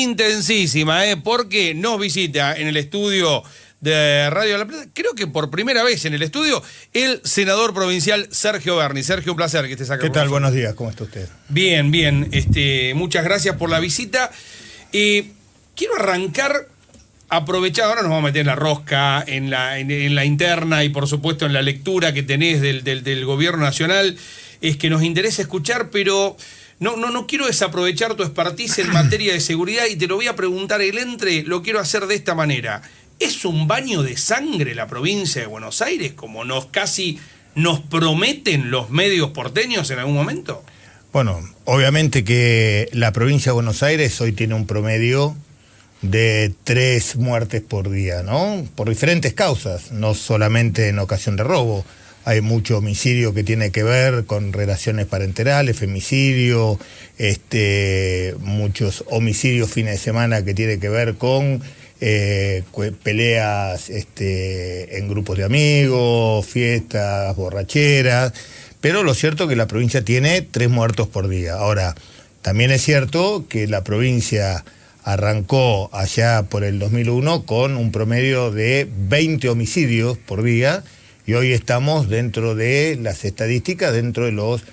Intensísima, porque nos visita en el estudio de Radio La Plata, creo que por primera vez en el estudio, el senador provincial Sergio Berni. Sergio, un placer que estés acá. ¿Qué tal? Buenos días, ¿cómo está usted? Bien, bien. Muchas gracias por la visita. Quiero arrancar, aprovechar, ahora nos vamos a meter en la rosca, en la interna y por supuesto en la lectura que tenés del gobierno nacional, es que nos interesa escuchar, pero no quiero desaprovechar tu expertise en materia de seguridad y te lo voy a preguntar lo quiero hacer de esta manera. ¿Es un baño de sangre la provincia de Buenos Aires, como casi nos prometen los medios porteños en algún momento? Bueno, obviamente que la provincia de Buenos Aires hoy tiene un promedio de 3 muertes por día, ¿no? Por diferentes causas, no solamente en ocasión de robo. Hay mucho homicidio que tiene que ver con relaciones parenterales, femicidio, muchos homicidios fines de semana que tiene que ver con peleas en grupos de amigos, fiestas, borracheras, pero lo cierto es que la provincia tiene 3 muertos por día. Ahora, también es cierto que la provincia arrancó allá por el 2001 con un promedio de 20 homicidios por día, y hoy estamos dentro de las estadísticas, dentro de los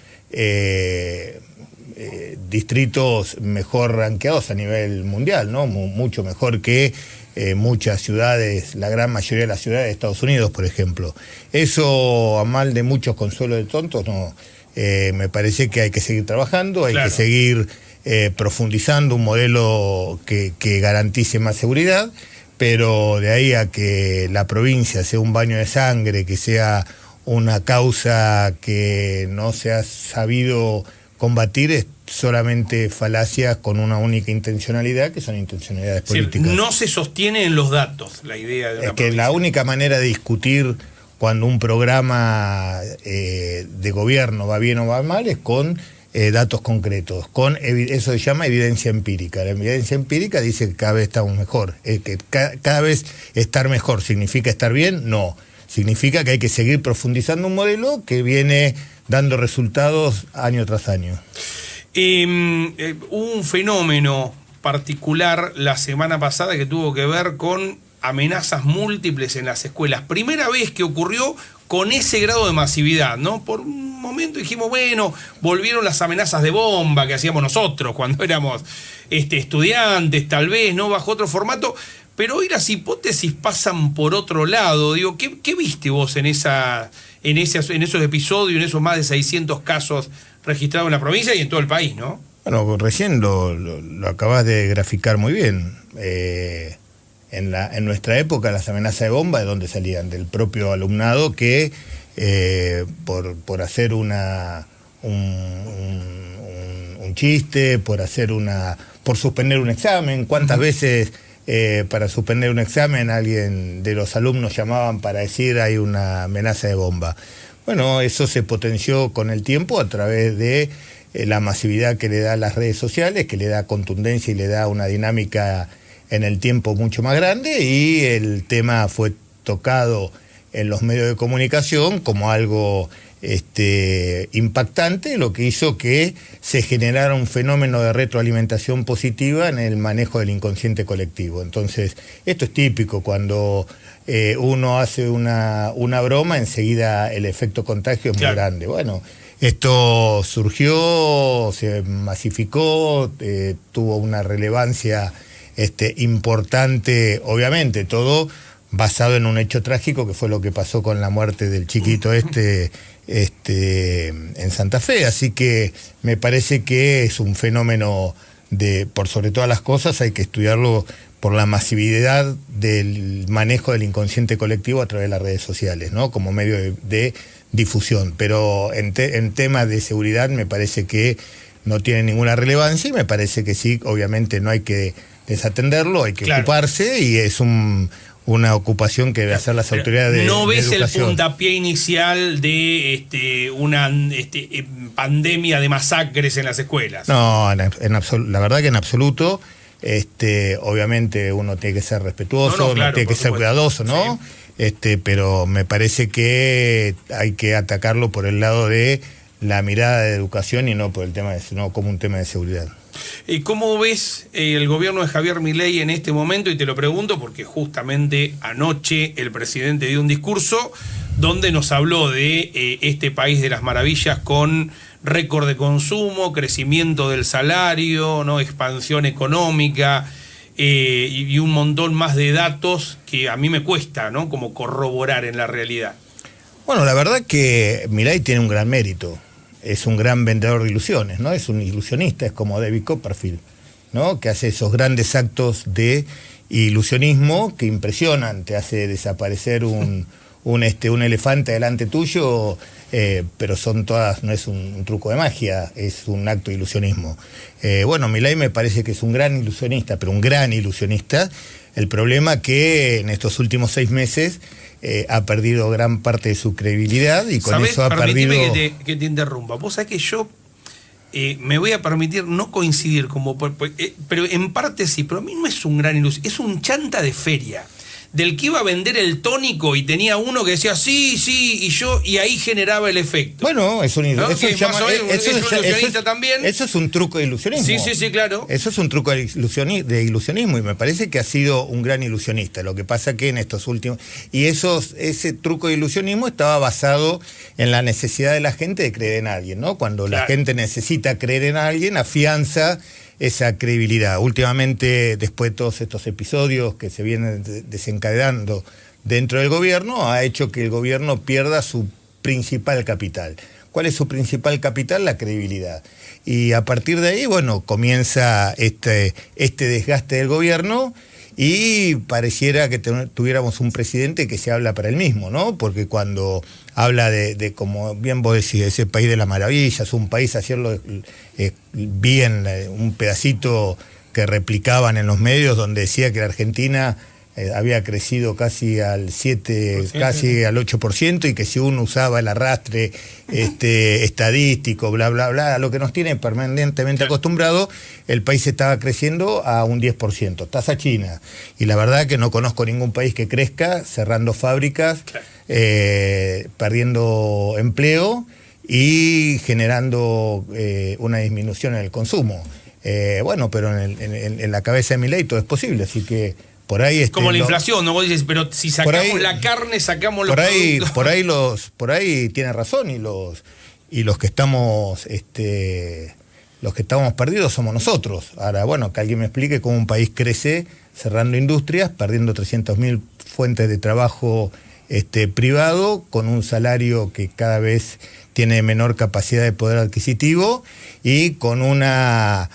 distritos mejor rankeados a nivel mundial, ¿no? Mucho mejor que muchas ciudades, la gran mayoría de las ciudades de Estados Unidos, por ejemplo. Eso, a mal de muchos consuelos de tontos, no. Me parece que hay que seguir trabajando, hay que seguir profundizando un modelo que garantice más seguridad, pero de ahí a que la provincia sea un baño de sangre, que sea una causa que no se ha sabido combatir, es solamente falacias con una única intencionalidad, que son intencionalidades políticas. No se sostiene en los datos la idea de una que la única manera de discutir cuando un programa de gobierno va bien o va mal es con datos concretos, eso se llama evidencia empírica. La evidencia empírica dice que cada vez estamos mejor. Que cada vez estar mejor significa estar bien, no. Significa que hay que seguir profundizando un modelo que viene dando resultados año tras año. Hubo un fenómeno particular la semana pasada que tuvo que ver con amenazas múltiples en las escuelas. Primera vez que ocurrió con ese grado de masividad, ¿no? Por un momento dijimos, bueno, volvieron las amenazas de bomba que hacíamos nosotros cuando éramos estudiantes, tal vez, ¿no? Bajo otro formato, pero hoy las hipótesis pasan por otro lado. Digo, ¿qué viste vos en esos episodios, en esos más de 600 casos registrados en la provincia y en todo el país, ¿no? Bueno, recién lo acabas de graficar muy bien. En nuestra época las amenazas de bomba, ¿de dónde salían? Del propio alumnado que por hacer un chiste, por suspender un examen. ¿Cuántas veces para suspender un examen alguien de los alumnos llamaban para decir hay una amenaza de bomba? Bueno, eso se potenció con el tiempo a través de la masividad que le da las redes sociales, que le da contundencia y le da una dinámica en el tiempo mucho más grande, y el tema fue tocado en los medios de comunicación como algo impactante, lo que hizo que se generara un fenómeno de retroalimentación positiva en el manejo del inconsciente colectivo. Entonces, esto es típico, cuando uno hace una broma, enseguida el efecto contagio es muy grande. Bueno, esto surgió, se masificó, tuvo una relevancia importante, obviamente, todo basado en un hecho trágico que fue lo que pasó con la muerte del chiquito en Santa Fe. Así que me parece que es un fenómeno por sobre todas las cosas, hay que estudiarlo por la masividad del manejo del inconsciente colectivo a través de las redes sociales, ¿no? Como medio de difusión. Pero en temas de seguridad me parece que no tiene ninguna relevancia, y me parece que sí, obviamente no hay que desatenderlo, hay que ocuparse, y es una ocupación que debe hacer las autoridades de educación. ¿No ves el puntapié inicial de una pandemia de masacres en las escuelas? No, la verdad que en absoluto. Obviamente uno tiene que ser respetuoso, uno tiene que ser cuidadoso, ¿no? Sí. Pero me parece que hay que atacarlo por el lado de la mirada de educación y no por el tema no como un tema de seguridad. ¿Y cómo ves el gobierno de Javier Milei en este momento? Y te lo pregunto porque justamente anoche el presidente dio un discurso donde nos habló de este país de las maravillas con récord de consumo, crecimiento del salario, ¿no? Expansión económica y un montón más de datos que a mí me cuesta, ¿no? Como corroborar en la realidad. Bueno, la verdad que Milei tiene un gran mérito. Es un gran vendedor de ilusiones, ¿no? Es un ilusionista, es como David Copperfield, ¿no? Que hace esos grandes actos de ilusionismo que impresionan, te hace desaparecer un elefante delante tuyo, pero son todas, no es un truco de magia, es un acto de ilusionismo. Bueno, Milei me parece que es un gran ilusionista, pero un gran ilusionista. El problema que en estos últimos 6 meses ha perdido gran parte de su credibilidad y con ¿Sabés? eso ha perdido... Permitime que te interrumpa. Vos sabés que yo me voy a permitir no coincidir, pero en parte sí, pero a mí no es un gran ilusión, es un chanta de feria. Del que iba a vender el tónico y tenía uno que decía sí, y ahí generaba el efecto. Bueno, es un ¿No? ilusionista también. Eso es un truco de ilusionismo. Sí, claro. Eso es un truco de ilusionismo y me parece que ha sido un gran ilusionista. Lo que pasa que en estos últimos... Y ese truco de ilusionismo estaba basado en la necesidad de la gente de creer en alguien, ¿no? Cuando la gente necesita creer en alguien, afianza esa credibilidad. Últimamente, después de todos estos episodios que se vienen desencadenando dentro del gobierno, ha hecho que el gobierno pierda su principal capital. ¿Cuál es su principal capital? La credibilidad. Y a partir de ahí, bueno, comienza este desgaste del gobierno y pareciera que tuviéramos un presidente que se habla para él mismo, ¿no? Porque cuando habla de como bien vos decís, ese país de las maravillas, un país, hacerlo bien, un pedacito que replicaban en los medios donde decía que la Argentina había crecido casi al 7%, casi al 8%, y que si uno usaba el arrastre estadístico, bla, bla, bla, a lo que nos tiene permanentemente acostumbrado, el país estaba creciendo a un 10%, tasa China. Y la verdad que no conozco ningún país que crezca cerrando fábricas, perdiendo empleo y generando una disminución en el consumo. Bueno, pero en la cabeza de Milei todo es posible, así que por ahí como la inflación, ¿no? Vos dices, pero si sacamos la carne, sacamos los productos. Por ahí tiene razón, y los que estamos perdidos somos nosotros. Ahora, bueno, que alguien me explique cómo un país crece cerrando industrias, perdiendo 300.000 fuentes de trabajo privado, con un salario que cada vez tiene menor capacidad de poder adquisitivo y con una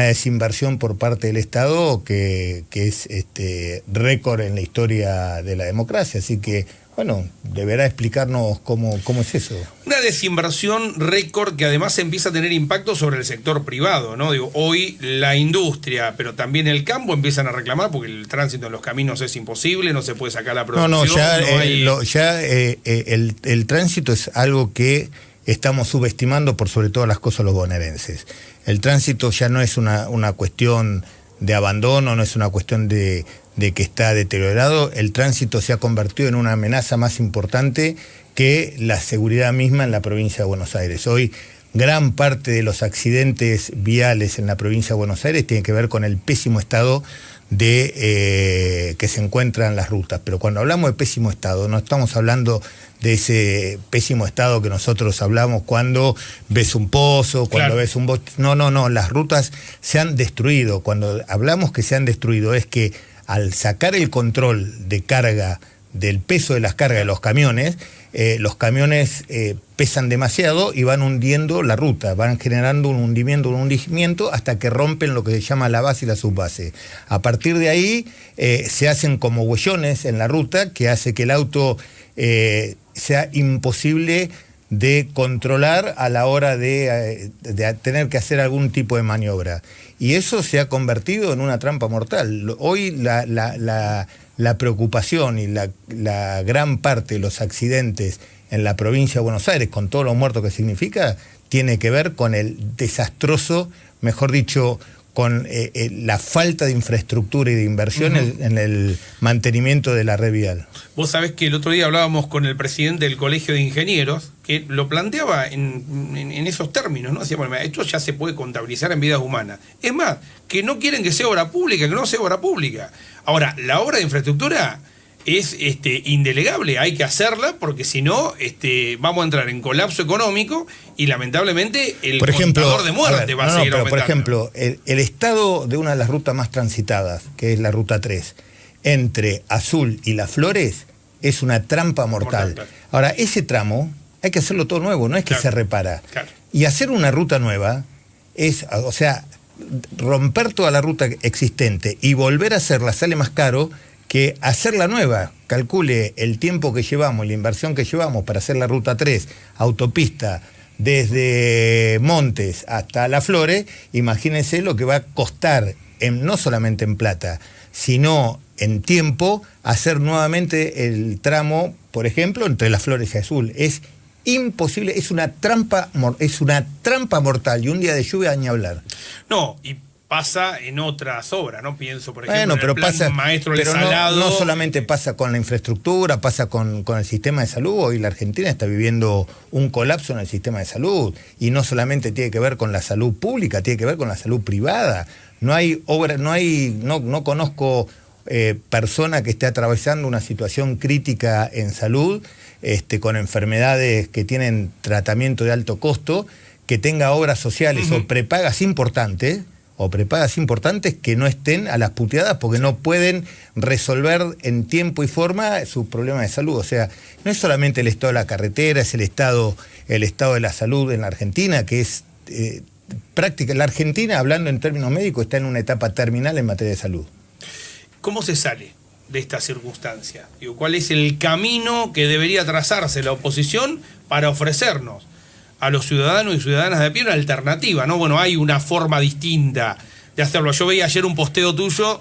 desinversión por parte del Estado que es récord en la historia de la democracia. Así que, bueno, deberá explicarnos cómo es eso. Una desinversión récord que además empieza a tener impacto sobre el sector privado, ¿no? Digo, hoy la industria, pero también el campo empiezan a reclamar porque el tránsito en los caminos es imposible, no se puede sacar la producción. El tránsito es algo que estamos subestimando por sobre todas las cosas los bonaerenses. El tránsito ya no es una cuestión de abandono, no es una cuestión de que está deteriorado. El tránsito se ha convertido en una amenaza más importante que la seguridad misma en la provincia de Buenos Aires. Hoy gran parte de los accidentes viales en la provincia de Buenos Aires tienen que ver con el pésimo estado que se encuentran las rutas. Pero cuando hablamos de pésimo estado, no estamos hablando de ese pésimo estado que nosotros hablamos cuando ves un pozo, cuando ves un bosque. No, las rutas se han destruido. Cuando hablamos que se han destruido es que al sacar el control de carga, del peso de las cargas de los camiones pesan demasiado y van hundiendo la ruta, van generando un hundimiento hasta que rompen lo que se llama la base y la subbase. A partir de ahí se hacen como huellones en la ruta que hace que el auto sea imposible de controlar a la hora de tener que hacer algún tipo de maniobra. Y eso se ha convertido en una trampa mortal. Hoy la preocupación y la gran parte de los accidentes en la provincia de Buenos Aires, con todos los muertos que significa, tiene que ver con el desastroso, mejor dicho, con la falta de infraestructura y de inversión en el mantenimiento de la red vial. Vos sabés que el otro día hablábamos con el presidente del Colegio de Ingenieros, que lo planteaba en esos términos, ¿no? Decía, bueno, esto ya se puede contabilizar en vidas humanas. Es más, que no quieren que sea obra pública, que no sea obra pública. Ahora, la obra de infraestructura es indelegable, hay que hacerla porque si no vamos a entrar en colapso económico y lamentablemente el contador de muerte va a seguir aumentando. Por ejemplo, el estado de una de las rutas más transitadas, que es la ruta 3, entre Azul y Las Flores, es una trampa mortal. Claro. Ahora, ese tramo hay que hacerlo todo nuevo, no es que se repara. Claro. Y hacer una ruta nueva es, o sea, romper toda la ruta existente y volver a hacerla sale más caro que hacerla nueva. Calcule el tiempo que llevamos y la inversión que llevamos para hacer la ruta 3, autopista desde Montes hasta Las Flores, imagínense lo que va a costar, no solamente en plata, sino en tiempo, hacer nuevamente el tramo, por ejemplo, entre Las Flores y Azul. Es imposible, es una trampa mortal, y un día de lluvia ni hablar. No, y pasa en otras obras, ¿no? Pienso, por ejemplo, bueno, en el plan Maestro del Salado. No solamente pasa con la infraestructura, pasa con el sistema de salud. Hoy la Argentina está viviendo un colapso en el sistema de salud, y no solamente tiene que ver con la salud pública, tiene que ver con la salud privada. No hay obra, no conozco persona que esté atravesando una situación crítica en salud, con enfermedades que tienen tratamiento de alto costo, que tenga obras sociales o prepagas importantes que no estén a las puteadas porque no pueden resolver en tiempo y forma sus problemas de salud. O sea, no es solamente el estado de la carretera, es el estado de la salud en la Argentina, que es práctica. La Argentina, hablando en términos médicos, está en una etapa terminal en materia de salud. ¿Cómo se sale de esta circunstancia? Digo, ¿cuál es el camino que debería trazarse la oposición para ofrecernos a los ciudadanos y ciudadanas de a pie una alternativa, ¿no? Bueno, hay una forma distinta de hacerlo. Yo veía ayer un posteo tuyo,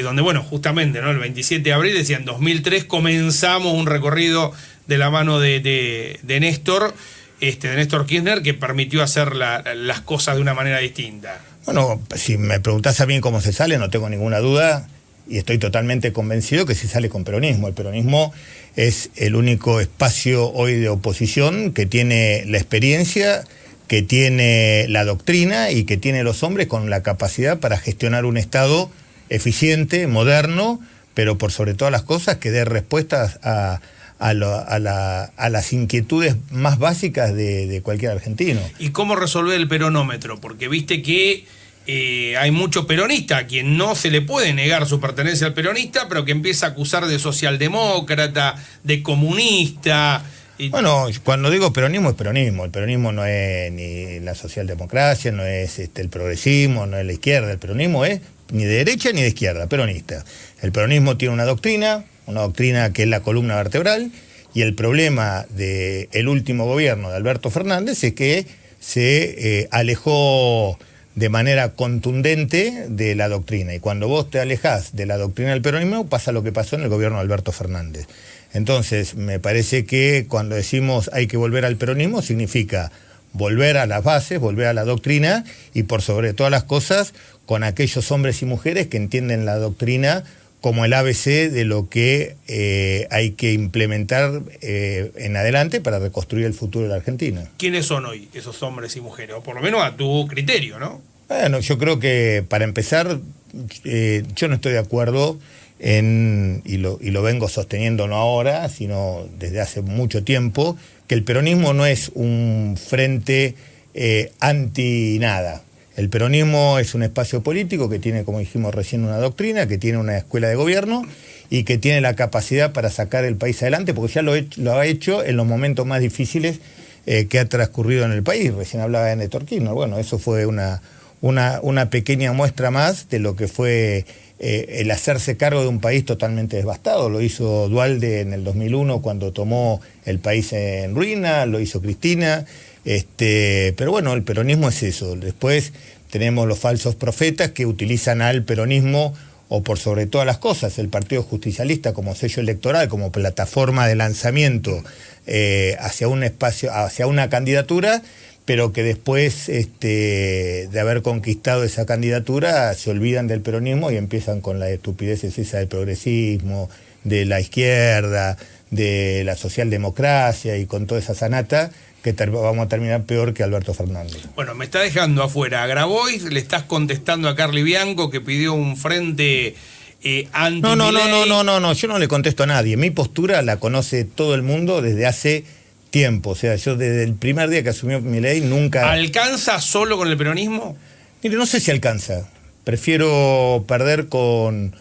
donde, bueno, justamente, ¿no? El 27 de abril, decía, en 2003 comenzamos un recorrido de la mano de Néstor, de Néstor Kirchner, que permitió hacer las cosas de una manera distinta. Bueno, si me preguntás a mí cómo se sale, no tengo ninguna duda, y estoy totalmente convencido que se sale con peronismo. El peronismo es el único espacio hoy de oposición que tiene la experiencia, que tiene la doctrina y que tiene los hombres con la capacidad para gestionar un Estado eficiente, moderno, pero por sobre todas las cosas que dé respuestas a las inquietudes más básicas de cualquier argentino. ¿Y cómo resolver el peronómetro? Porque viste que hay mucho peronista a quien no se le puede negar su pertenencia al peronista, pero que empieza a acusar de socialdemócrata, de comunista. Bueno, cuando digo peronismo es peronismo. El peronismo no es ni la socialdemocracia, no es el progresismo, no es la izquierda. El peronismo es ni de derecha ni de izquierda, peronista. El peronismo tiene una doctrina que es la columna vertebral, y el problema del último gobierno de Alberto Fernández es que se alejó de manera contundente de la doctrina, y cuando vos te alejás de la doctrina del peronismo pasa lo que pasó en el gobierno de Alberto Fernández. Entonces me parece que cuando decimos hay que volver al peronismo significa volver a las bases, volver a la doctrina, y por sobre todas las cosas con aquellos hombres y mujeres que entienden la doctrina como el ABC de lo que hay que implementar en adelante para reconstruir el futuro de la Argentina. ¿Quiénes son hoy esos hombres y mujeres? O por lo menos a tu criterio, ¿no? Bueno, yo creo que para empezar, yo no estoy de acuerdo y lo vengo sosteniendo no ahora, sino desde hace mucho tiempo, que el peronismo no es un frente anti nada. El peronismo es un espacio político que tiene, como dijimos recién, una doctrina, que tiene una escuela de gobierno y que tiene la capacidad para sacar el país adelante, porque ya lo ha hecho en los momentos más difíciles que ha transcurrido en el país. Recién hablaba de Néstor Kirchner. Bueno, eso fue una pequeña muestra más de lo que fue el hacerse cargo de un país totalmente devastado. Lo hizo Duhalde en el 2001 cuando tomó el país en ruina, lo hizo Cristina. Pero bueno, el peronismo es eso. Después tenemos los falsos profetas que utilizan al peronismo, o por sobre todas las cosas, el Partido Justicialista como sello electoral, como plataforma de lanzamiento hacia un espacio, hacia una candidatura, pero que después de haber conquistado esa candidatura se olvidan del peronismo y empiezan con la estupidez esa del progresismo, de la izquierda, de la socialdemocracia y con toda esa sanata que vamos a terminar peor que Alberto Fernández. Bueno, me está dejando afuera a Grabois, le estás contestando a Carly Bianco que pidió un frente anti-Milei. No, yo no le contesto a nadie. Mi postura la conoce todo el mundo desde hace tiempo. O sea, yo desde el primer día que asumió Milei nunca... ¿Alcanza solo con el peronismo? Mire, no sé si alcanza. Prefiero perder con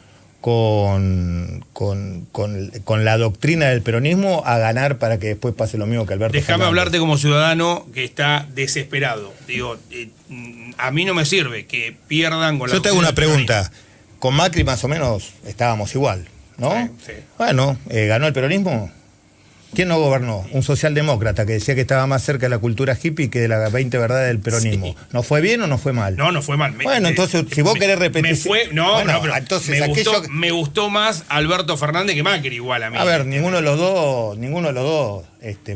la doctrina del peronismo a ganar para que después pase lo mismo que Alberto Déjame Fernández. hablarte como ciudadano que está desesperado. Digo, a mí no me sirve que pierdan con la... Yo te hago una pregunta. Con Macri más o menos estábamos igual, ¿no? Sí. Bueno, ¿ganó el peronismo? ¿Quién no gobernó? Un socialdemócrata que decía que estaba más cerca de la cultura hippie que de las 20 verdades del peronismo. Sí. ¿No fue bien o no fue mal? No fue mal. Bueno, entonces, si vos querés repetir... Pero entonces, me gustó más Alberto Fernández que Macri igual a mí. A ver, ninguno de los dos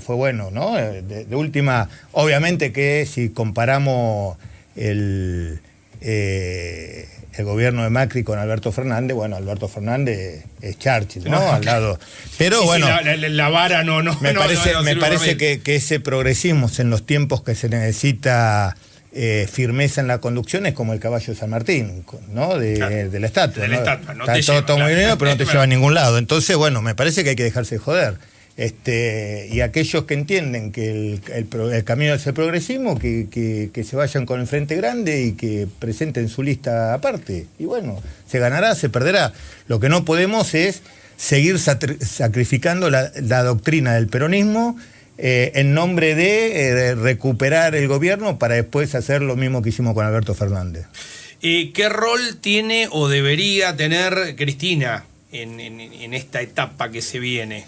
fue bueno, ¿no? De última, obviamente que si comparamos el gobierno de Macri con Alberto Fernández, bueno, Alberto Fernández es Churchill, ¿no? Al lado. Pero sí, bueno, la vara no. Me parece que ese progresismo en los tiempos que se necesita firmeza en la conducción es como el caballo de San Martín, ¿no? De la estatua. De la estatua, no te Está lleva, todo muy bien, pero no te claro. lleva a ningún lado. Entonces, bueno, me parece que hay que dejarse de joder. Y aquellos que entienden que el camino es el progresismo, que se vayan con el frente grande y que presenten su lista aparte. Y bueno, se ganará, se perderá. Lo que no podemos es seguir sacrificando la doctrina del peronismo en nombre de recuperar el gobierno para después hacer lo mismo que hicimos con Alberto Fernández. ¿Qué rol tiene o debería tener Cristina en esta etapa que se viene?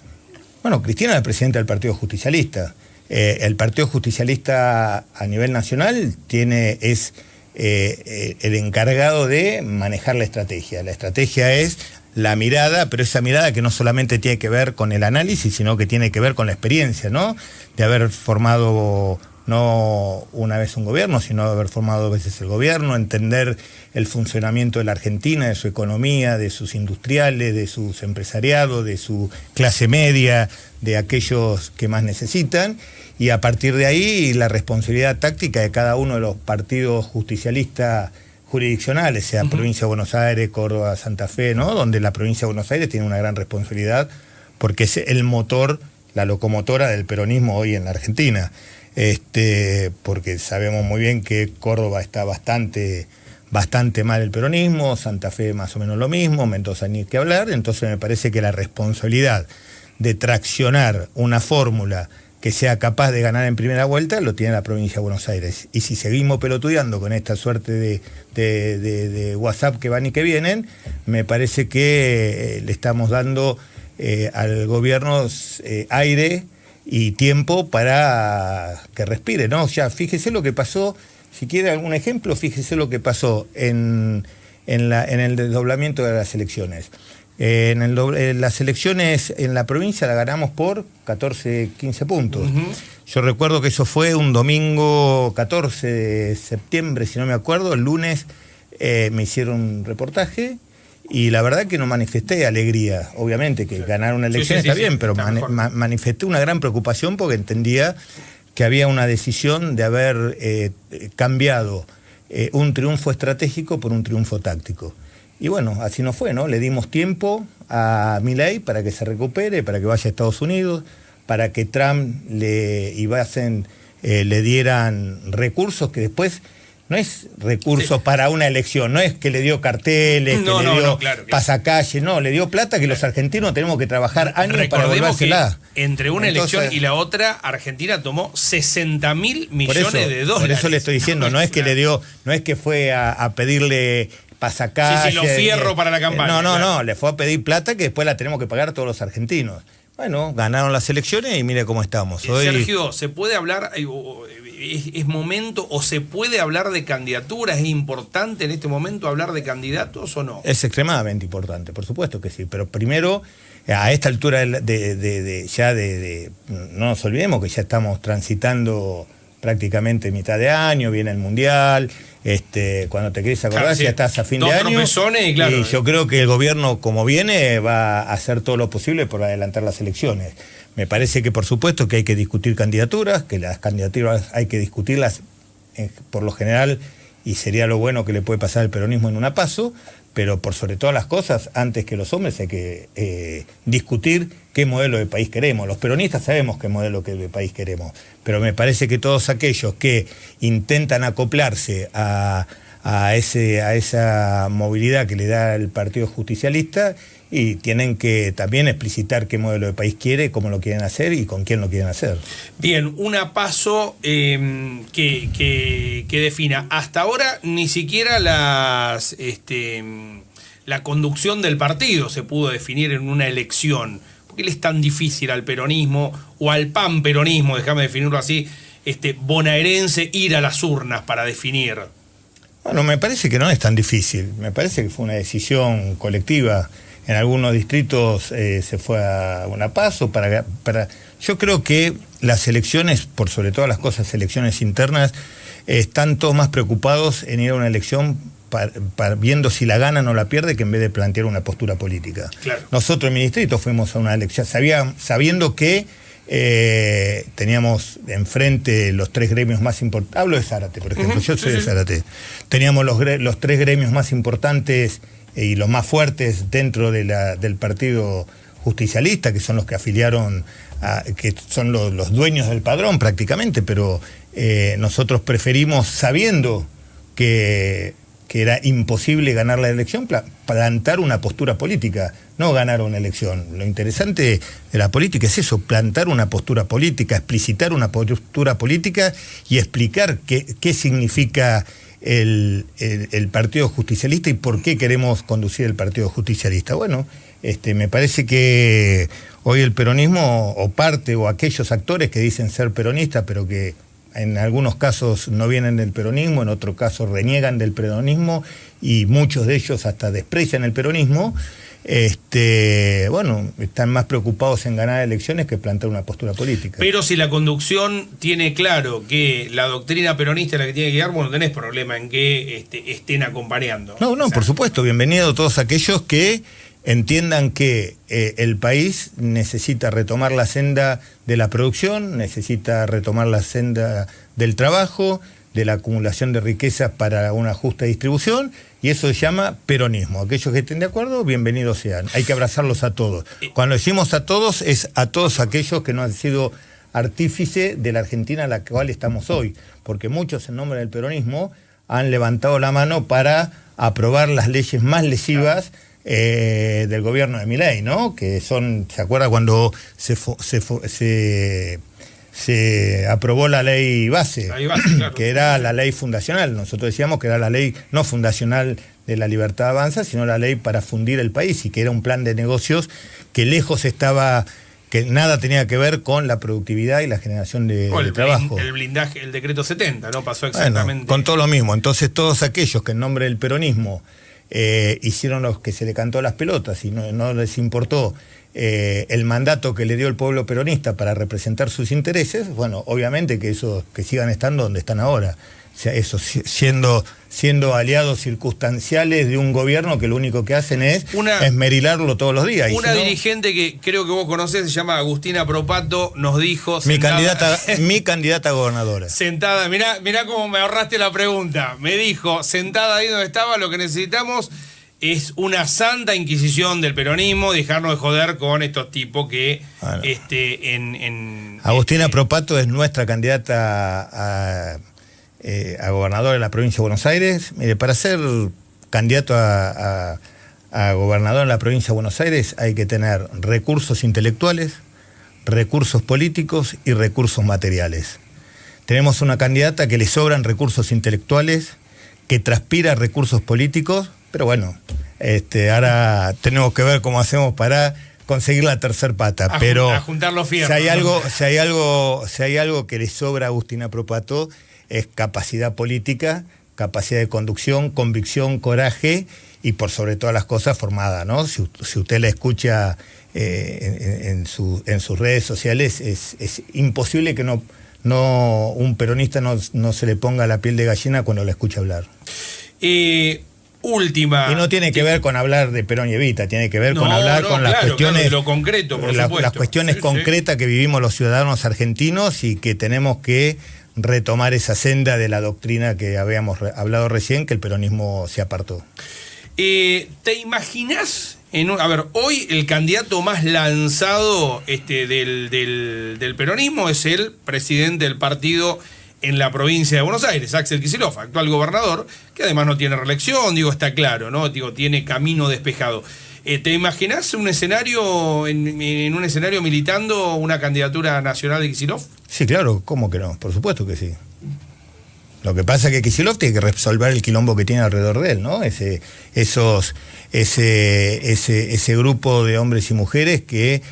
Bueno, Cristina es la presidenta del Partido Justicialista. El Partido Justicialista a nivel nacional es el encargado de manejar la estrategia. La estrategia es la mirada, pero esa mirada que no solamente tiene que ver con el análisis, sino que tiene que ver con la experiencia, ¿no? De haber formado no una vez un gobierno, sino de haber formado 2 veces el gobierno, entender el funcionamiento de la Argentina, de su economía, de sus industriales, de sus empresariados, de su clase media, de aquellos que más necesitan, y a partir de ahí la responsabilidad táctica de cada uno de los partidos justicialistas jurisdiccionales, sea Provincia de Buenos Aires, Córdoba, Santa Fe, ¿no? Donde la Provincia de Buenos Aires tiene una gran responsabilidad porque es el motor, la locomotora del peronismo hoy en la Argentina. Porque sabemos muy bien que Córdoba está bastante mal el peronismo, Santa Fe más o menos lo mismo, Mendoza ni que hablar. Entonces me parece que la responsabilidad de traccionar una fórmula que sea capaz de ganar en primera vuelta lo tiene la provincia de Buenos Aires. Y si seguimos pelotudeando con esta suerte de WhatsApp que van y que vienen, me parece que le estamos dando al gobierno aire y tiempo para que respire, ¿no? O sea, fíjese lo que pasó, si quiere algún ejemplo, fíjese lo que pasó en el desdoblamiento de las elecciones. Las elecciones en la provincia la ganamos por 14, 15 puntos. Yo recuerdo que eso fue un domingo 14 de septiembre, si no me acuerdo, el lunes me hicieron un reportaje. Y la verdad que no manifesté alegría, obviamente que ganar una elección está bien, pero manifesté una gran preocupación porque entendía que había una decisión de haber cambiado un triunfo estratégico por un triunfo táctico. Y bueno, así no fue, ¿no? Le dimos tiempo a Milei para que se recupere, para que vaya a Estados Unidos, para que Trump y Biden le dieran recursos que después... No es recursos para una elección, no es que le dio carteles, que le dio pasacalle, no, le dio plata que los argentinos tenemos que trabajar años para devolvérsela. Entre una elección y la otra, Argentina tomó 60.000 millones de dólares. Por eso le estoy diciendo, no es que le dio, no es que fue a pedirle pasacalle. Sí, lo fierro para la campaña. No, le fue a pedir plata que después la tenemos que pagar todos los argentinos. Bueno, ganaron las elecciones y mire cómo estamos. Hoy... Sergio, ¿se puede hablar, es momento, o se puede hablar de candidaturas? ¿Es importante en este momento hablar de candidatos o no? Es extremadamente importante, por supuesto que sí, pero primero, a esta altura no nos olvidemos que ya estamos transitando prácticamente mitad de año, viene el Mundial, cuando te querés acordar, ya estás a fin de año. Y, claro, y yo creo que el gobierno, como viene, va a hacer todo lo posible por adelantar las elecciones. Me parece que, por supuesto, que hay que discutir candidaturas, que las candidaturas hay que discutirlas por lo general, y sería lo bueno que le puede pasar al peronismo en una PASO, pero por sobre todas las cosas, antes que los hombres hay que discutir qué modelo de país queremos. Los peronistas sabemos qué modelo de país queremos, pero me parece que todos aquellos que intentan acoplarse a esa movilidad que le da el Partido Justicialista, y tienen que también explicitar qué modelo de país quiere, cómo lo quieren hacer y con quién lo quieren hacer. Bien, una PASO que defina. Hasta ahora ni siquiera la conducción del partido se pudo definir en una elección. ¿Por qué le es tan difícil al peronismo o al panperonismo, déjame definirlo así, bonaerense, ir a las urnas para definir? Bueno, me parece que no es tan difícil. Me parece que fue una decisión colectiva. En algunos distritos se fue a una PASO para... Yo creo que las elecciones, por sobre todas las cosas, elecciones internas, están todos más preocupados en ir a una elección viendo si la gana o no la pierde, que en vez de plantear una postura política. Claro. Nosotros en mi distrito fuimos a una elección sabiendo que teníamos enfrente los tres gremios más importantes. Hablo de Zárate, por ejemplo, yo soy de Zárate. Teníamos los tres gremios más importantes y los más fuertes dentro del Partido Justicialista, que son los que afiliaron, que son los dueños del padrón prácticamente, pero nosotros preferimos, sabiendo que era imposible ganar la elección, plantar una postura política, no ganar una elección. Lo interesante de la política es eso, plantar una postura política, explicitar una postura política y explicar qué significa el Partido Justicialista y por qué queremos conducir el Partido Justicialista. Bueno, me parece que hoy el peronismo, o parte, o aquellos actores que dicen ser peronistas, pero que en algunos casos no vienen del peronismo, en otros casos reniegan del peronismo, y muchos de ellos hasta desprecian el peronismo, bueno, están más preocupados en ganar elecciones que plantear una postura política. Pero si la conducción tiene claro que la doctrina peronista es la que tiene que guiar, bueno, no tenés problema en que estén acompañando. No, o sea, por supuesto, bienvenidos todos aquellos que entiendan que el país necesita retomar la senda de la producción, necesita retomar la senda del trabajo, de la acumulación de riquezas para una justa distribución, y eso se llama peronismo. Aquellos que estén de acuerdo, bienvenidos sean. Hay que abrazarlos a todos. Cuando decimos a todos, es a todos aquellos que no han sido artífice de la Argentina a la cual estamos hoy, porque muchos en nombre del peronismo han levantado la mano para aprobar las leyes más lesivas del gobierno de Milei, ¿no? Que son, ¿se acuerda cuando se aprobó la ley base, claro, que era la ley fundacional? Nosotros decíamos que era la ley no fundacional de la libertad avanza, sino la ley para fundir el país, y que era un plan de negocios que lejos estaba, que nada tenía que ver con la productividad y la generación de trabajo. El blindaje, el decreto 70, ¿no? Pasó exactamente. Bueno, con todo lo mismo. Entonces todos aquellos que en nombre del peronismo hicieron los que se le cantó las pelotas y no les importó el mandato que le dio el pueblo peronista para representar sus intereses, bueno, obviamente que esos que sigan estando donde están ahora. O sea, eso, siendo aliados circunstanciales de un gobierno que lo único que hacen es esmerilarlo todos los días. Una dirigente que creo que vos conocés, se llama Agustina Propato, nos dijo... Mi candidata a gobernadora. Sentada, mirá cómo me ahorraste la pregunta. Me dijo, sentada ahí donde estaba, lo que necesitamos es una santa inquisición del peronismo, dejarnos de joder con estos tipos que... Bueno. Agustina Propato es nuestra candidata a gobernador de la provincia de Buenos Aires. Mire, para ser candidato a gobernador en la provincia de Buenos Aires hay que tener recursos intelectuales, recursos políticos y recursos materiales. Tenemos una candidata que le sobran recursos intelectuales, que transpira recursos políticos, pero bueno, ahora tenemos que ver cómo hacemos para conseguir la tercer pata. Pero a juntar los fierros. Si hay algo que le sobra a Agustina Propato, es capacidad política, capacidad de conducción, convicción, coraje y por sobre todas las cosas formada, ¿no? Si usted la escucha en sus redes sociales, es imposible que no un peronista no se le ponga la piel de gallina cuando la escucha hablar. Última. Y no tiene que ver con hablar de Perón y Evita, tiene que ver con hablar con las cuestiones, de lo concreto, por supuesto. Las cuestiones concretas que vivimos los ciudadanos argentinos y que tenemos que retomar esa senda de la doctrina que habíamos hablado recién, que el peronismo se apartó. ¿Te imaginás? A ver, hoy el candidato más lanzado del peronismo es el presidente del partido en la provincia de Buenos Aires, Axel Kicillof, actual gobernador, que además no tiene reelección, está claro, ¿no? Tiene camino despejado. ¿Te imaginás un escenario, en un escenario militando una candidatura nacional de Kicillof? Sí, claro, ¿cómo que no? Por supuesto que sí. Lo que pasa es que Kicillof tiene que resolver el quilombo que tiene alrededor de él, ¿no? Ese grupo de hombres y mujeres que,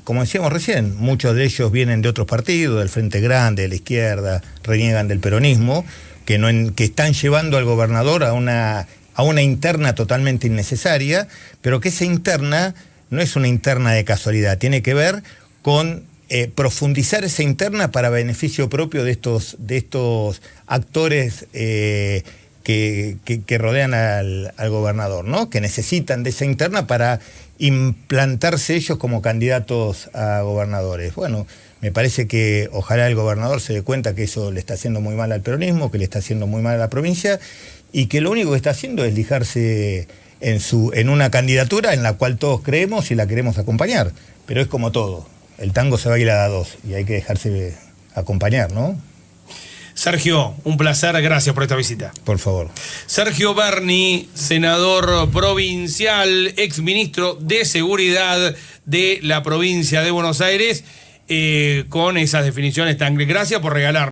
como decíamos recién, muchos de ellos vienen de otros partidos, del Frente Grande, de la izquierda, reniegan del peronismo, que están llevando al gobernador a una interna totalmente innecesaria, pero que esa interna no es una interna de casualidad, tiene que ver con profundizar esa interna para beneficio propio de estos actores que rodean al gobernador, ¿no? Que necesitan de esa interna para implantarse ellos como candidatos a gobernadores. Bueno, me parece que ojalá el gobernador se dé cuenta que eso le está haciendo muy mal al peronismo, que le está haciendo muy mal a la provincia, y que lo único que está haciendo es lijarse en una candidatura en la cual todos creemos y la queremos acompañar. Pero es como todo, el tango se baila a dos y hay que dejarse acompañar, ¿no? Sergio, un placer, gracias por esta visita. Por favor. Sergio Berni, senador provincial, exministro de Seguridad de la provincia de Buenos Aires, con esas definiciones tan... Gracias por regalar.